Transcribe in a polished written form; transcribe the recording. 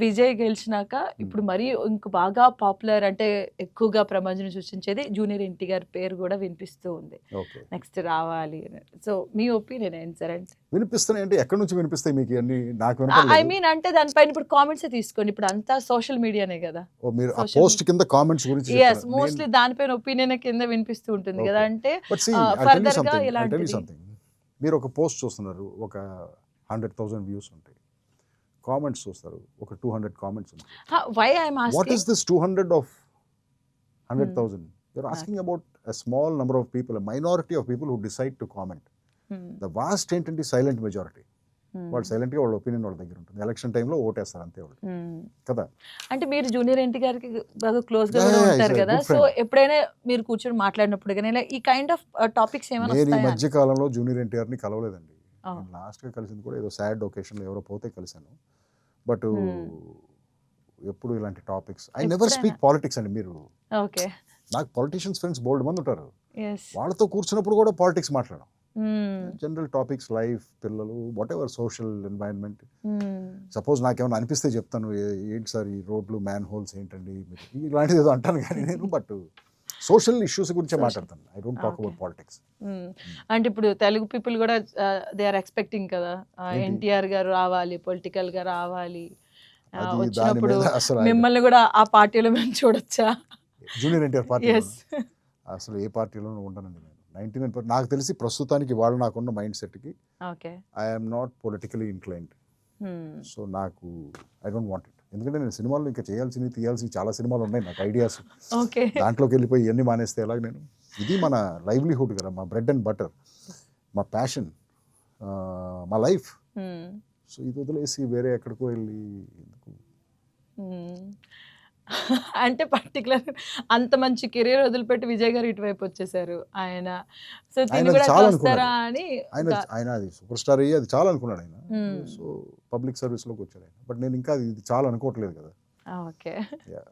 విజయ్ గెలిచినాక ఇప్పుడు మరీ ఇంక బాగా పాపులర్ అంటే ఎక్కువగా ప్రపంచం సృష్టించేది జూనియర్ ఎన్టీఆర్ పేరు కూడా వినిపిస్తూ ఉంది. ఓకే. నెక్స్ట్ రావాలి అని. సో మీ ఒపీనియన్ ఏంటి సార్? అంటే వినిపిస్తున్నాయి అంటే ఎక్కడి నుంచి వినిపిస్తాయి మీకు అన్ని? నాకు ఐ వినపడలేదు. మీన్ అంటే దానిపైన ఇప్పుడు కామెంట్స్ తీసుకోండి. ఇప్పుడు అంతా సోషల్ మీడియానే కదా. ఓ మీరు ఆ social పోస్ట్ కింద కామెంట్స్ గురించి yes చెప్తున్నారు. మోస్ట్లీ దానిపైన ఒపీనియన్ కింద వినిపిస్తూ ఉంటుంది కదా. Okay. అంటే But see, I'll tell you further గా something. I'll tell you ఇలాంటిది something. మీరు ఒక పోస్ట్ చూస్తున్నారు, ఒక 100,000 వ్యూస్ ఉంటాయి. కామెంట్స్ చూస్తారు, ఒక 200 కామెంట్స్ ఉంటాయి. Why I'm What asking is this 200 of 100,000? You're asking about a small number of people, a minority of people who decide to comment. The vast ఏంటంటే సైలెంట్ మెజారిటీ. వాళ్ళు సైలెంట్గా వాళ్ళ ఒపీనియన్ వాళ్ళ దగ్గర ఉంటుంది. ఎలక్షన్ టైంలో ఓటేస్తారు అంతే వాళ్ళు కదా. అంటే మీరు జూనియర్ ఎన్టీఆర్ గారికి బాగా క్లోజ్ గా Yeah, కూడా yeah, ఉంటారు he's a కదా. good so friend. ఎప్పుడైనా మీరు కూర్చొని మాట్లాడినప్పుడు కానీ ఇలా ఈ కైండ్ ఆఫ్ టాపిక్స్ ఏమైనా నేను ఈ వస్తాయా? మధ్య కాలంలో జూనియర్ ఎన్టీఆర్ని కలవలేదండి. Oh. నేను లాస్ట్గా కలిసింది కూడా ఏదో సాడ్ ఒకేషన్లో ఎవరో పోతే కలిశాను. బట్ ఎప్పుడు ఇలాంటి టాపిక్స్ ఐ నెవర్ ఎప్పుడైనా? స్పీక్ పాలిటిక్స్ అండి. మీరు ఓకే. నాకు పొలిటీషియన్స్ ఫ్రెండ్స్ బోల్డ్ మంది ఉంటారు. ఎస్. వాళ్ళతో కూర్చున్నప్పుడు కూడా పాలిటిక్స్ మాట్లాడడం. జనరల్ టాపిక్స్, లైఫ్, పిల్లలు, what ever social environment. Suppose నాకేమైనా అనిపిస్తే చెప్తాను, ఏంటి సార్ ఈ రోడ్లు, మ్యాన్ హోల్స్ ఏంటండి, ఇలాంటిది ఏదో అంటాను కానీ నేను బట్ సోషల్ ఇష్యూస్ గురించే మాట్లాడతాను. I don't talk about politics. అంటే ఇప్పుడు తెలుగు పీపుల్ కూడా దే ఆర్ ఎక్స్పెక్టింగ్ కదా ఏంటి? ఎన్టీఆర్ గారు రావాలి, పొలిటికల్ గా రావాలి. అది దాని వచ్చినప్పుడు మీద అసలు మిమ్మల్ని కూడా ఆ పార్టీలో మేము చూడొచ్చా? Junior NTR party yes. అసలు ఏ పార్టీలోనూ ఉండనండి నేను. 99% నాకు తెలిసి ప్రస్తుతానికి వాళ్ళు నాకున్న మైండ్ సెట్కి okay. I'm not politically inclined. So నాకు ఐ డోంట్ వాంట్ ఇట్. ఎందుకంటే నేను సినిమాలు ఇంకా చేయాల్సినవి, తీయాల్సినవి చాలా సినిమాలు ఉన్నాయి నాకు, ఐడియాస్. ఓకే. దాంట్లోకి వెళ్ళిపోయి ఇవన్నీ మానేస్తే ఎలాగ నేను? ఇది మన లైవ్లీహుడ్ కదా, మా బ్రెడ్ అండ్ బటర్, మా ప్యాషన్, మా లైఫ్. సో ఇది వదిలేసి వేరే ఎక్కడికో వెళ్ళి ఎందుకు? అంటే పర్టికులర్ అంత మంచి కెరీర్ వదిలిపెట్టి విజయ్ గారు ఇటువైపు వచ్చేసారు ఆయన. సో ఆయన దీన్ని కూడా చాలా అట్లా వస్తారా అని ఆయన అది సూపర్ స్టార్ అయ్యి అది చాలా అనుకున్నాడు ఆయన. Hmm. సో పబ్లిక్ సర్వీస్లోకి వచ్చాడు ఆయన. బట్ నేను ఇంకా ఇది చాలా అనుకోవట్లేదు కదా. ఓకే. Yeah.